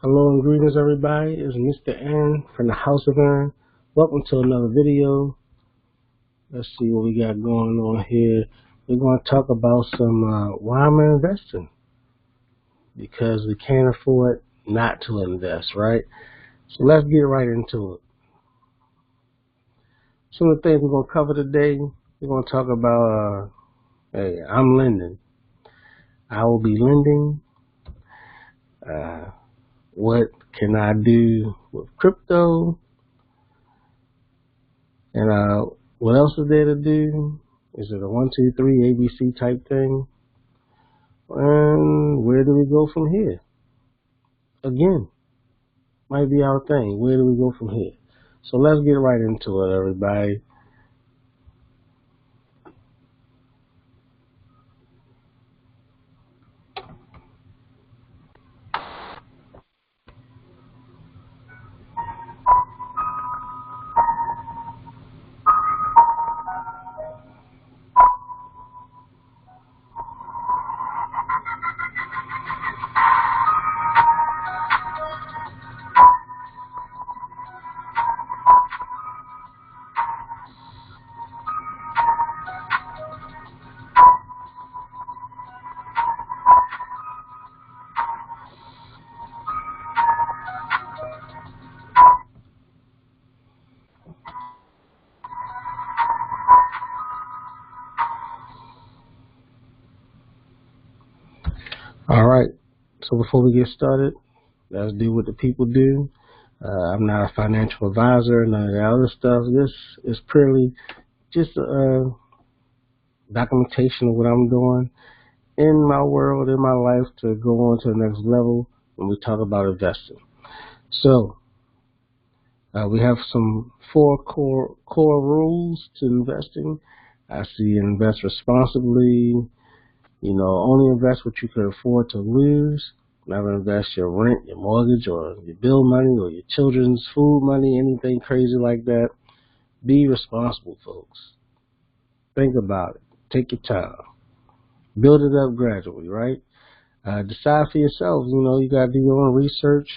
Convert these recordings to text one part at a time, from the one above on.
Hello and greetings everybody, it's Mr. N from the House of N. Welcome to another video. Let's see what we got going on here. We're going to talk about some why am I investing? Because we can't afford not to invest, right? So let's get right into it. Some of the things we're going to cover today, we're going to talk about, hey, I'm lending. I will be lending. What can I do with crypto? And what else is there to do? Is it a 1, 2, 3 ABC type thing? And where do we go from here? Again, might be our thing. Where do we go from here? So let's get right into it, everybody. All right. So before we get started, let's do what the people do. I'm not a financial advisor, none of that other stuff. This is purely just a documentation of what I'm doing in my world, in my life, to go on to the next level when we talk about investing. So we have some 4 core rules to investing. I see invest responsibly. Only invest what you can afford to lose. Never invest your rent, your mortgage, or your bill money, or your children's food money, anything crazy like that. Be responsible, folks. Think about it. Take your time. Build it up gradually, right? Decide for yourself. You got to do your own research,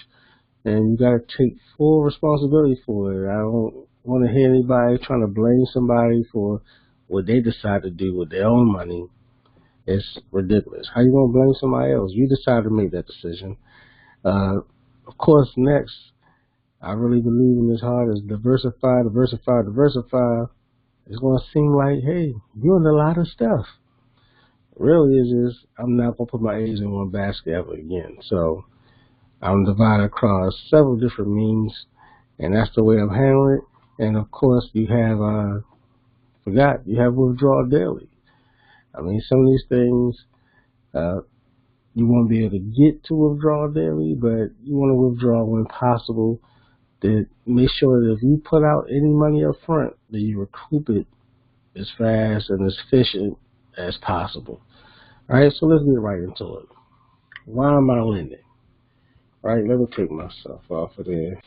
and you got to take full responsibility for it. I don't want to hear anybody trying to blame somebody for what they decide to do with their own money. It's ridiculous. How you gonna blame somebody else? You decided to make that decision. Of course, next, I really believe in this heart is diversify. It's gonna seem like, hey, you're doing a lot of stuff. Really, it's just I'm not gonna put my eggs in one basket ever again. So I'm divided across several different means, and that's the way I'm handling it. And of course, you have you have withdrawal daily. I mean, some of these things you won't be able to get to withdraw daily, but you want to withdraw when possible. To make sure that if you put out any money up front, that you recoup it as fast and as efficient as possible. All right, so let's get right into it. Why am I lending? All right, let me take myself off of there.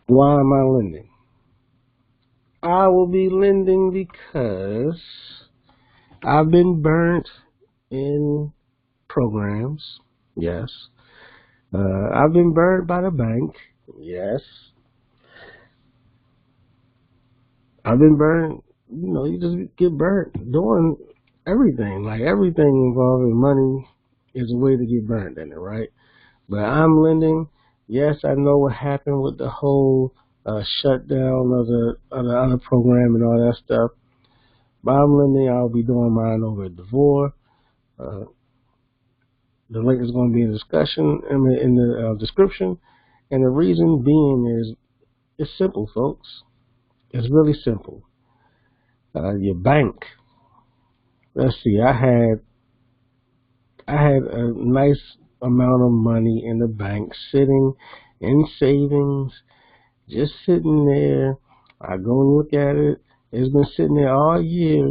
Why am I lending? I will be lending because I've been burnt in programs, yes. I've been burned by the bank, yes. I've been burned, you just get burnt doing everything. Like everything involving money is a way to get burnt in it, right? But I'm lending. Yes, I know what happened with the whole shutdown of the other program and all that stuff. But I'm lending. I'll be doing mine over at Davor. The link is going to be in the discussion in the description, and the reason being is it's simple, folks. It's really simple. Your bank. Let's see. I had a nice amount of money in the bank sitting in savings, just sitting there. I go and look at it. It's been sitting there all year.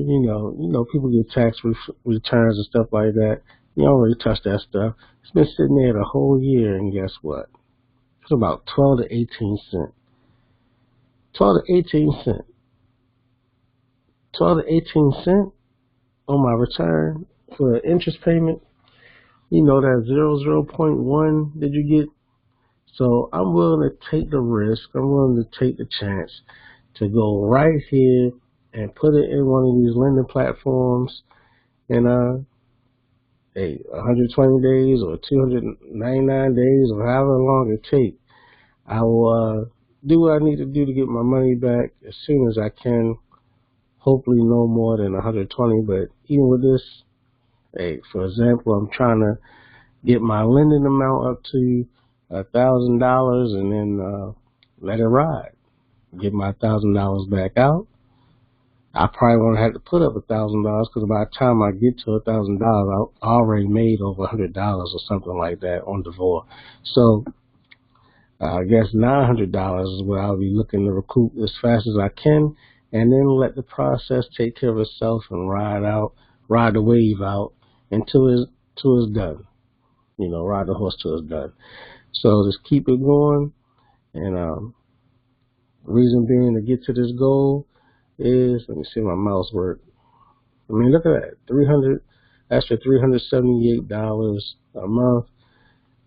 People get tax returns and stuff like that. You don't really touch that stuff. It's been sitting there the whole year, and guess what? It's about 12 to 18 cents. 12 to 18 cents. 12 to 18 cents on my return for an interest payment you know, that 0.1 that you get. So I'm willing to take the risk. I'm willing to take the chance to go right here and put it in one of these lending platforms. And hey, 120 days or 299 days or however long it takes, I will do what I need to do to get my money back as soon as I can. Hopefully no more than 120. But even with this, hey, for example, I'm trying to get my lending amount up to $1,000 and then let it ride. Get my $1,000 back out. I probably won't have to put up $1,000 because by the time I get to $1,000, I already made over $100 or something like that on Davor. So I guess $900 is what I'll be looking to recoup as fast as I can, and then let the process take care of itself and ride the wave out until it's done. You know, ride the horse till it's done. So just keep it going, and reason being to get to this goal is, let me see my mouse work. I mean, look at that, that's for $378 a month.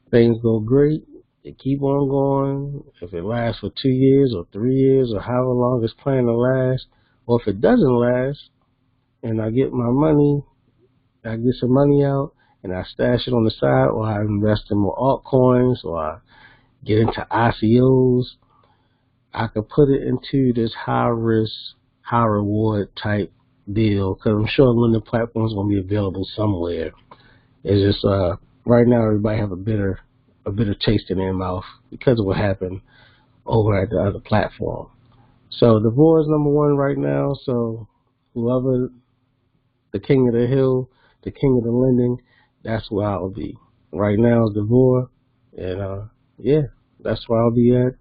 Things go great. They keep on going. If it lasts for 2 years or 3 years or however long it's planned to last, or if it doesn't last, and I get my money, I get some money out, and I stash it on the side, or I invest in more altcoins, or I get into ICOs, I could put it into this high risk, high reward type deal, because I'm sure lending platforms going to be available somewhere. It's just right now everybody have a bitter taste in their mouth because of what happened over at the other platform. So Davor is number one right now. So whoever the king of the hill, the king of the lending, that's where I'll be. Right now is Davor, and yeah, that's where I'll be at,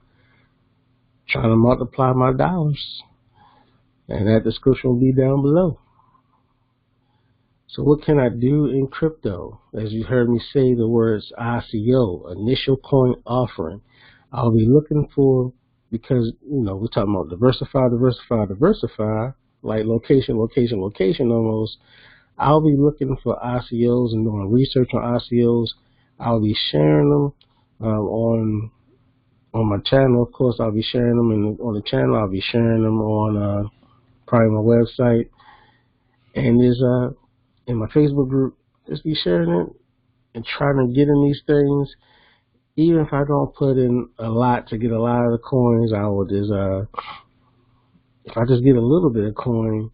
trying to multiply my dollars. And that description will be down below. So what can I do in crypto? As you heard me say the words ICO, initial coin offering, I'll be looking for, because, you know, we're talking about diversify, like location almost. I'll be looking for ICOs and doing research on ICOs. I'll be sharing them on my channel. Of course, I'll be sharing them on the channel. I'll be sharing them on probably my website, and there's in my Facebook group. Just be sharing it and trying to get in these things. Even if I don't put in a lot to get a lot of the coins, I will just if I just get a little bit of coin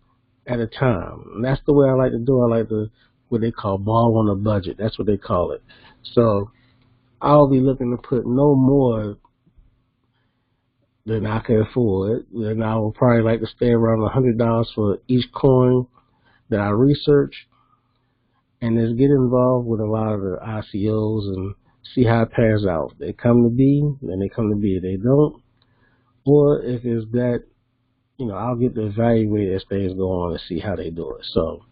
at a time. And that's the way I like to do. I like to, what they call ball on a budget. That's what they call it. So I'll be looking to put no more than I can afford. And I will probably like to stay around $100 for each coin that I research, and just get involved with a lot of the ICOs and see how it pans out. If they come to be, then they come to be. If they don't, or if it's that, you know, I'll get to evaluate as things go on and see how they do it. So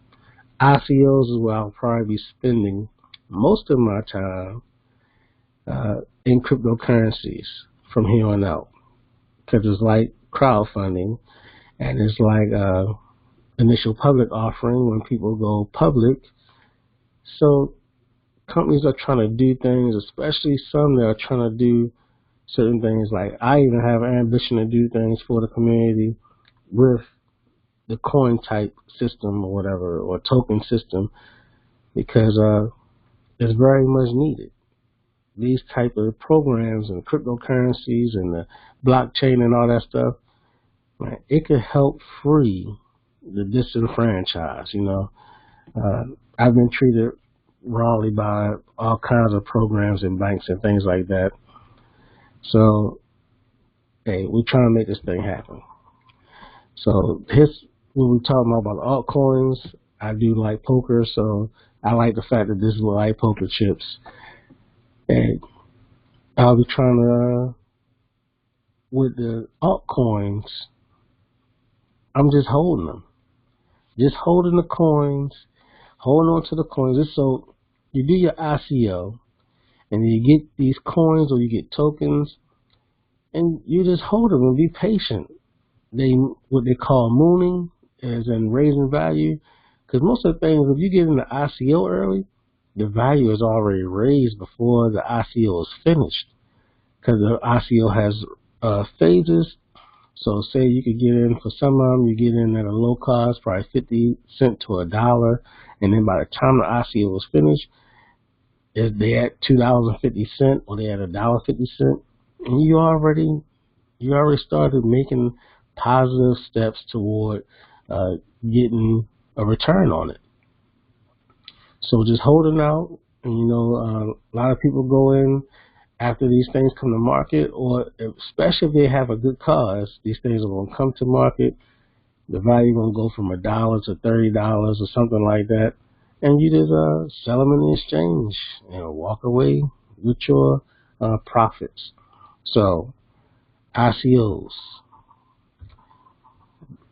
ICOs is where I'll probably be spending most of my time in cryptocurrencies from here on out, because it's like crowdfunding, and it's like initial public offering when people go public. So companies are trying to do things, especially some that are trying to do certain things. Like I even have ambition to do things for the community with the coin type system or whatever, or token system, because it's very much needed. These type of programs and cryptocurrencies and the blockchain and all that stuff, man, it could help free the disenfranchised. You know, I've been treated wrongly by all kinds of programs and banks and things like that. So, hey, we're trying to make this thing happen. So here's what we're talking about altcoins. I do like poker, so I like the fact that this is like poker chips. And I'll be trying to, with the altcoins, I'm just holding them. Just holding the coins, holding on to the coins. Just so you do your ICO, and you get these coins or you get tokens, and you just hold them and be patient. What they call mooning, as in raising value. Because most of the things, if you get in the ICO early, the value is already raised before the ICO is finished, because the ICO has phases. So say you could get in, for some of them, you get in at a low cost, probably 50 cents to $1, and then by the time the ICO is finished, if they at $2.50 or they at $1.50, and you already started making positive steps toward getting a return on it. So just holding out, and a lot of people go in after these things come to market, or especially if they have a good cause, these things are going to come to market. The value going to go from $1 to $30 or something like that, and you just sell them in the exchange and walk away with your profits. So ICOs,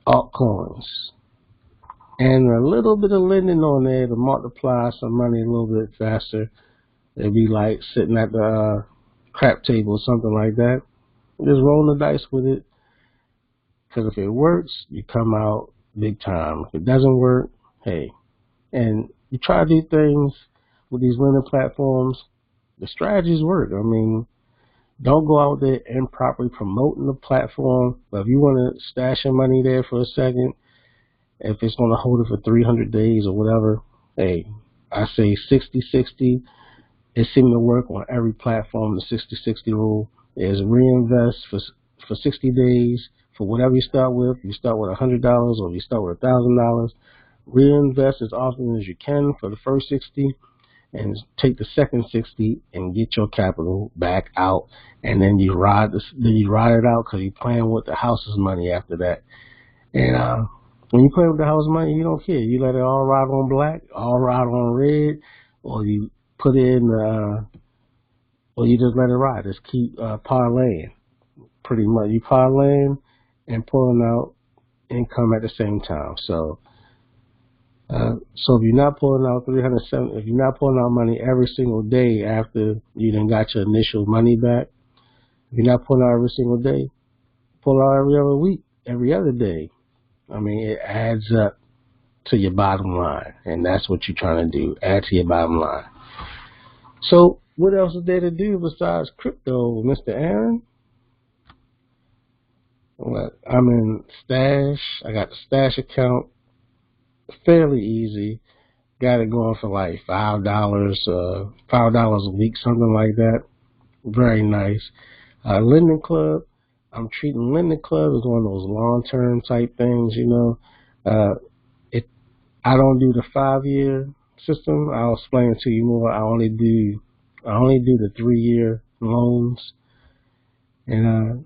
altcoins, and a little bit of lending on there to multiply some money a little bit faster. It'd be like sitting at the crap table or something like that. Just roll the dice with it, because if it works, you come out big time. If it doesn't work, hey. And you try to do things with these lending platforms, the strategies work. I mean, don't go out there improperly promoting the platform, but if you want to stash your money there for a second, if it's going to hold it for 300 days or whatever, hey, I say 60-60. It seemed to work on every platform. The 60-60 rule is reinvest for 60 days for whatever you start with. You start with $100 or you start with $1,000. Reinvest as often as you can for the first 60, and take the second 60 and get your capital back out. And then you ride it out, because you're playing with the house's money after that. And when you play with the house money, you don't care. You let it all ride on black, all ride on red, or you put it in, or you just let it ride. Just keep parlaying. Pretty much, you parlaying and pulling out income at the same time. So if you're not pulling out if you're not pulling out money every single day after you done got your initial money back, if you're not pulling out every single day, pull out every other week, every other day. I mean, it adds up to your bottom line, and that's what you're trying to do, add to your bottom line. So what else is there to do besides crypto, Mr. Aaron? Well, I'm in Stash. I got the Stash account. Fairly easy. Got it going for like $5 a week, something like that. Very nice. Lending Club. I'm treating Lending Club as one of those long-term type things. I don't do the 5-year system. I'll explain it to you more. I only do the 3-year loans. And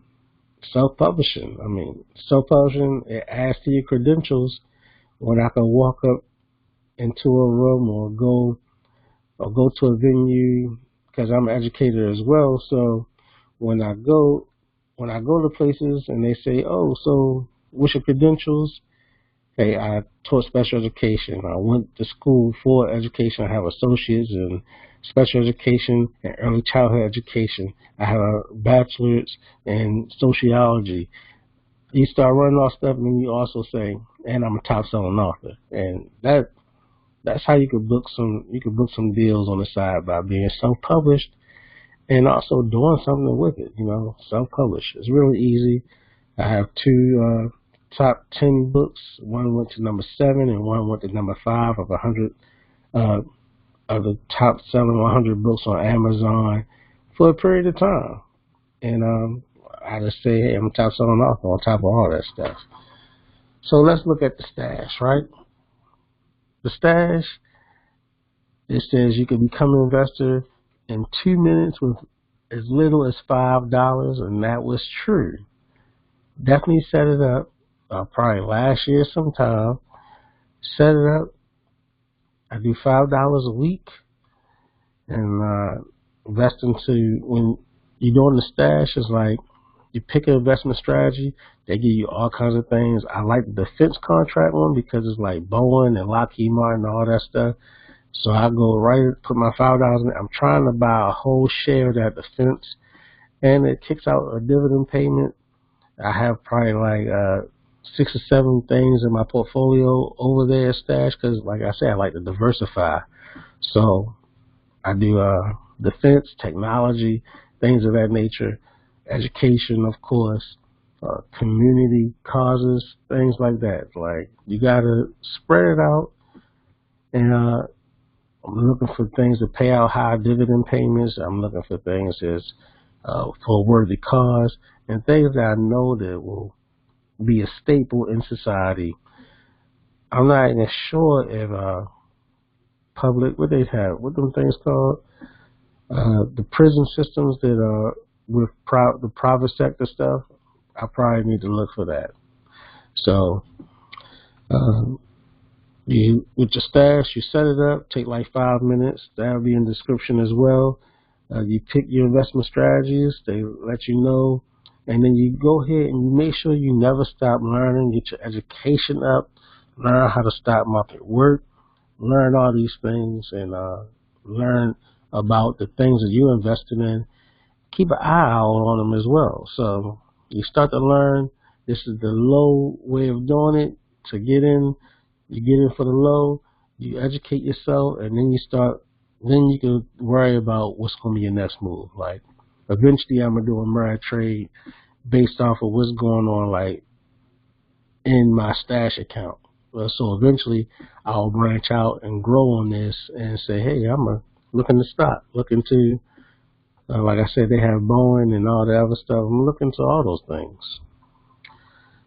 self-publishing. I mean, self-publishing, it adds to your credentials. When I can walk up into a room or go to a venue, because I'm an educator as well. So when I go to places and they say, "Oh, so what's your credentials?" Hey, I taught special education. I went to school for education. I have associates in special education and early childhood education. I have a bachelor's in sociology. You start running off stuff, and then you also say, and I'm a top-selling author, and that's how you could book some deals on the side, by being self-published and also doing something with it. Self-published. It's really easy. I have 2 top 10 books. One went to number 7, and one went to number 5 of 100 of the top-selling 100 books on Amazon for a period of time. And I just say, hey, I'm a top-selling author on top of all that stuff. So let's look at the Stash, right? The Stash, it says you can become an investor in 2 minutes with as little as $5, and that was true. Definitely set it up. Probably last year sometime. Set it up. I do $5 a week, and invest into, when you're doing the Stash, it's like you pick an investment strategy. They give you all kinds of things. I like the defense contract one because it's like Boeing and Lockheed Martin and all that stuff. So I go put my $5 in. I'm trying to buy a whole share of that defense, and it kicks out a dividend payment. I have probably like 6 or 7 things in my portfolio over there, Stash, because like I said, I like to diversify. So I do defense, technology, things of that nature, education, of course, community causes, things like that. Like, you gotta spread it out, and I'm looking for things to pay out high dividend payments. I'm looking for things as for a worthy cause, and things that I know that will be a staple in society. I'm not even sure if public, what they have, what them things called, the prison systems that are with the private sector stuff. I probably need to look for that. So you, with your stash, you set it up, take like 5 minutes. That'll be in the description as well. You pick your investment strategies, they let you know, and then you go ahead and you make sure you never stop learning, get your education up, learn how the stock market works, learn all these things, and learn about the things that you're investing in. Keep an eye out on them as well. So you start to learn, this is the low way of doing it. To get in, you get in for the low, you educate yourself, and then you can worry about what's going to be your next move. Like, eventually I'm going to do a mirror trade based off of what's going on, like, in my stash account. So eventually I'll branch out and grow on this and say, hey, I'm looking to stock, looking to, like I said, they have Boeing and all the other stuff. I'm looking to all those things.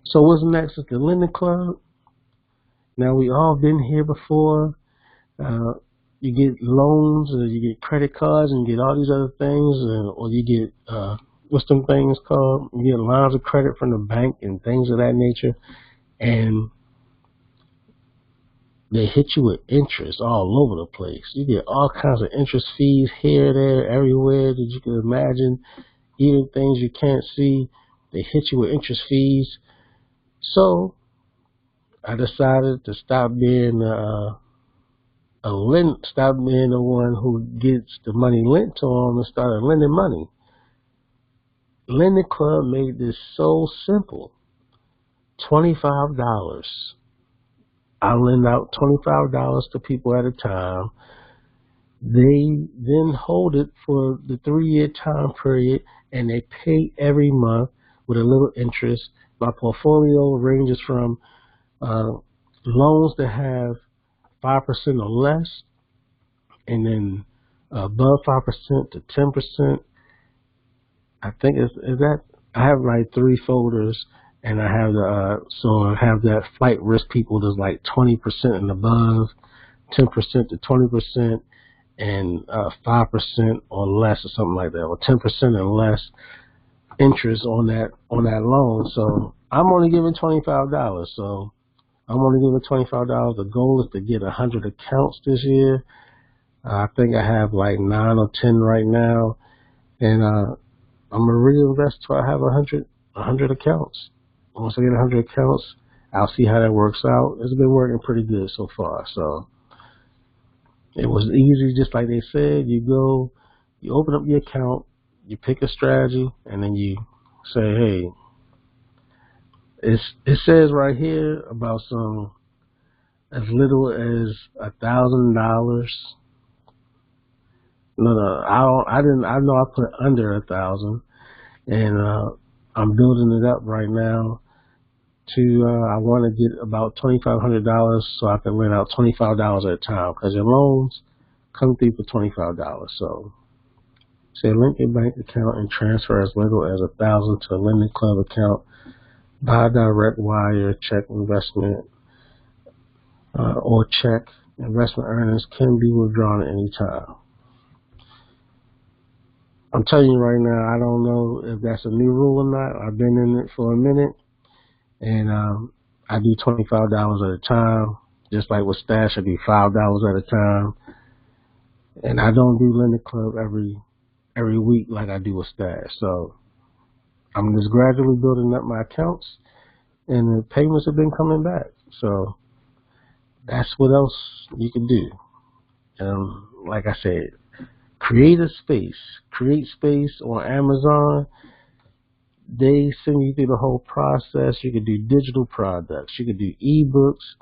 So what's next is the lending club. Now, we all been here before. You get loans, or you get credit cards, and you get all these other things, or you get, what's them things called? You get lines of credit from the bank and things of that nature. And they hit you with interest all over the place. You get all kinds of interest fees here, there, everywhere that you can imagine. Even things you can't see, they hit you with interest fees. So I decided to stop being stop being the one who gets the money lent to them and started lending money. Lending Club made this so simple. $25. I lend out $25 to people at a time. They then hold it for the 3-year time period, and they pay every month with a little interest. My portfolio ranges from loans that have 5% or less, and then above 5% to 10%. I think is that I have like 3 folders, and I have that flight risk people that's like 20% and above, 10% to 20%, and 5% or less, or something like that, or 10% and less interest on that loan. So I'm only giving $25. So I'm only giving $25. The goal is to get 100 accounts this year. I think I have like 9 or 10 right now, and I'm gonna reinvest till I have 100 accounts. Once I get 100 accounts, I'll see how that works out. It's been working pretty good so far. So it was easy, just like they said. You open up your account, you pick a strategy, and then you say, hey, it says right here about some as little as $1,000. No, I know I put under 1,000, and I'm building it up right now to I want to get about $2,500 so I can lend out $25 at a time, because your loans come through for $25. So say link your bank account and transfer as little as 1,000 to a lending club account by direct wire, check investment, or check. Investment earnings can be withdrawn at any time. I'm telling you right now, I don't know if that's a new rule or not. I've been in it for a minute, and I do $25 at a time. Just like with Stash, I do $5 at a time. And I don't do Lending Club every week like I do with Stash. So I'm just gradually building up my accounts, and the payments have been coming back. So that's what else you can do. Like I said, create space on Amazon. They send you through the whole process. You can do digital products. You can do ebooks.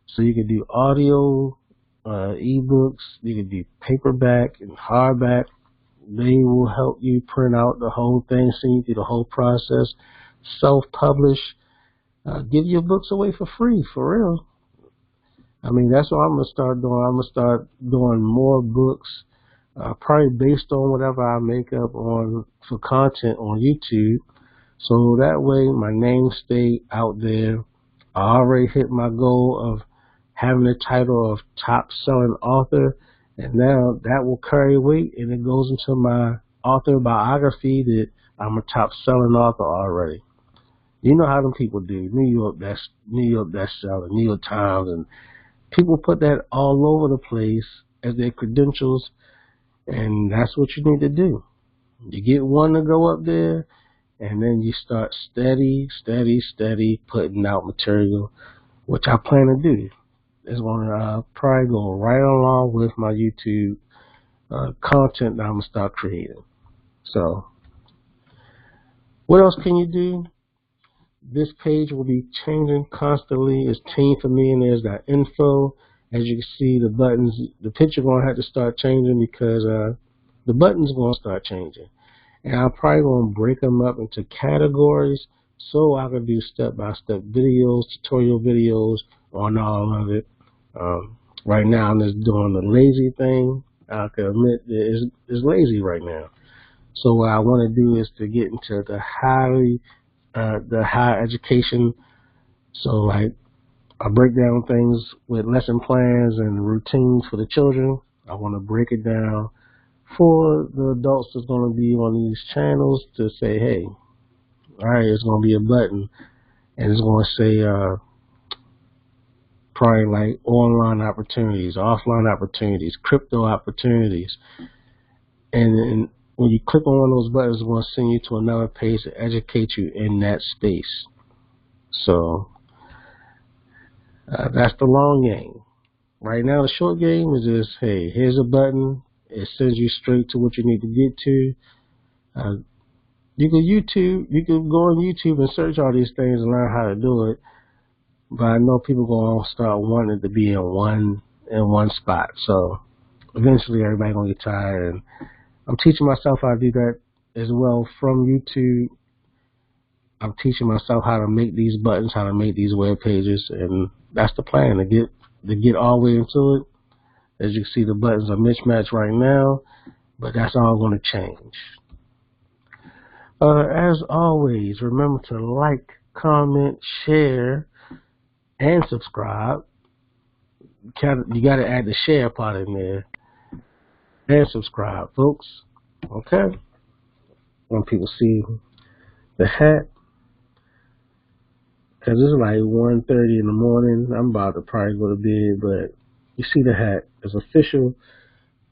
So you can do audio ebooks. You can do paperback and hardback. They will help you print out the whole thing, send you through the whole process, self-publish, give your books away for free, for real. I mean, that's what I'm going to start doing. I'm going to start doing more books, probably based on whatever I make up on for content on YouTube. So that way my name stay out there. I already hit my goal of having the title of top selling author, and now that will carry weight and it goes into my author biography that I'm a top selling author already. You know how them people do. New York bestseller, New York Times, and people put that all over the place as their credentials, and that's what you need to do. You get one to go up there, and then you start steady putting out material, which I plan to do. It's going to probably go right along with my YouTube content that I'm going to start creating. So, what else can you do? This page will be changing constantly. It's Team for Me, and there's that info. As you can see, the buttons, the picture going to have to start changing because the buttons going to start changing. And I'm probably going to break them up into categories so I can do step-by-step videos, tutorial videos on all of it. Right now I'm just doing the lazy thing. I can admit that it's lazy right now. So what I want to do is to get into the higher education. So like I break down things with lesson plans and routines for the children. I want to break it down for the adults that's going to be on these channels to say, hey, all right, it's going to be a button and it's going to say probably like online opportunities, offline opportunities, crypto opportunities. And when you click on one of those buttons, it's going to send you to another page to educate you in that space. So that's the long game. Right now, the short game is just, hey, here's a button. It sends you straight to what you need to get to. You can go on YouTube and search all these things and learn how to do it. But I know people going to start wanting to be in one spot. So eventually everybody going to get tired. And I'm teaching myself how to do that as well from YouTube. I'm teaching myself how to make these buttons, how to make these web pages. And that's the plan, to get all the way into it. As you can see, the buttons are mismatched right now. But that's all going to change. As always, remember to like, comment, share, and subscribe. You got to add the share part in there. And subscribe, folks. Okay? When people see the hat, because it's like 1:30 in the morning. I'm about to probably go to bed, but you see the hat. It's official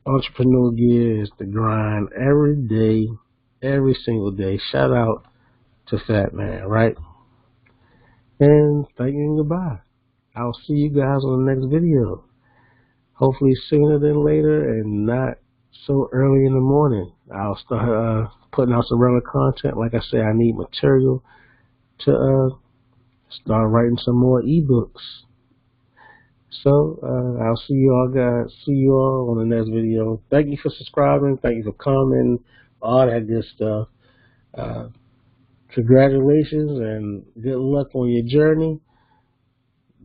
entrepreneur gear. Is the grind every day, every single day. Shout out to Fat Man, right? And thank you and goodbye. I'll see you guys on the next video. Hopefully sooner than later and not so early in the morning. I'll start putting out some relevant content. Like I said, I need material to start writing some more ebooks. So I'll see you all guys. See you all on the next video. Thank you for subscribing. Thank you for commenting. All that good stuff. Congratulations and good luck on your journey.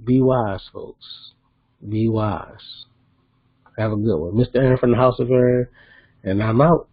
Be wise, folks. Be wise. Have a good one. Mr. Aaron from the House of Aaron, and I'm out.